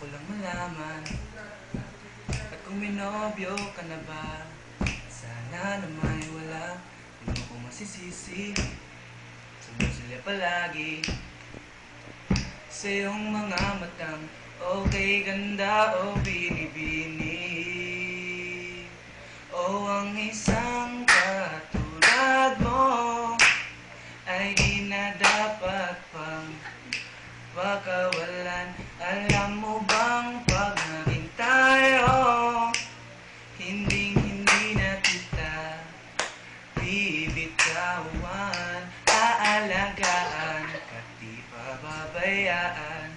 ko lang malaman at kung may nobyo ka na ba. Sana naman wala, di mo ko masisisi. Sunod sila palagi sa iyong mga matang okay ganda o binibini. O ang isang katulad mo ay di na dapat pang pakawalan. Alam mo bang pag naging tayo, hindi na kita bibitawan. Aalagaan ka't di pababayaan,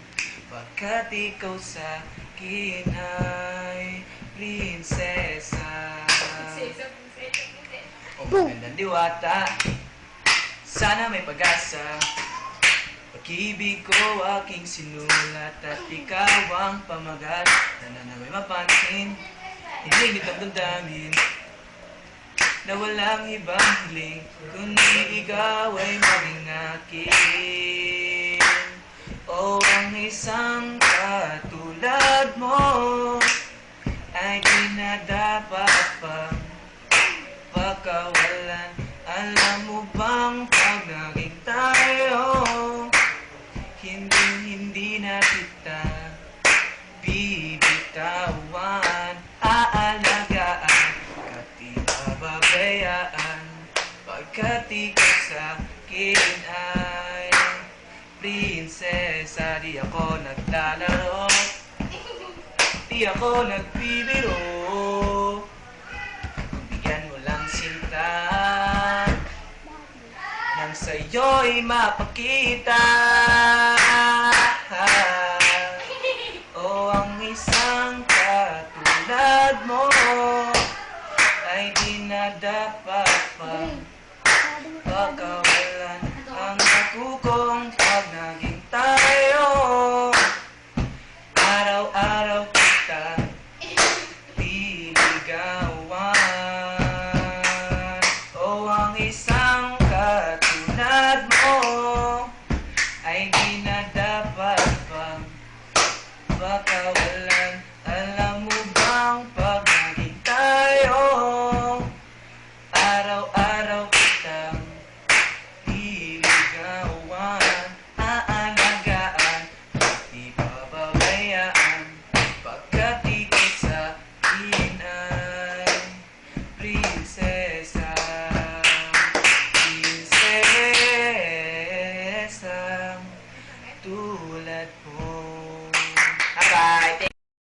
pagkat ikaw sa akin ay prinsesa. O magandang diwata, sana may pag-asa. Pag-ibig ko aking sinulat at ikaw ang pamagat. Sana na may mapansin, hiling itong damdamin na walang ibang hiling kundi ikaw ay maging akin. O ang isang katulad mo ay di na dapat pang pakawalan. Alam mo bang pag naging tayo, hindi na kita bibitawan. Aalagaan ka't di pababayaan, pagkat ikaw sa akin ay prinsesa. Di ako naglalaro, di ako nagbibiro, bigyan mo lang sinta nang sa'yo'y mapakita. O ang isang katulad mo ay di na dapat pang pakawalan. Ang nakukong pag naging tayo, araw-araw kita liligawan. O ang isang katulad mo ay di na dapat pang pakawalan. Alam mo bang pag naging tayo, araw-araw kitang liligawan. Aalagaan at di pababayaan, pagkat ikaw sa akin ay prinsesa. Prinsesa tulad mo.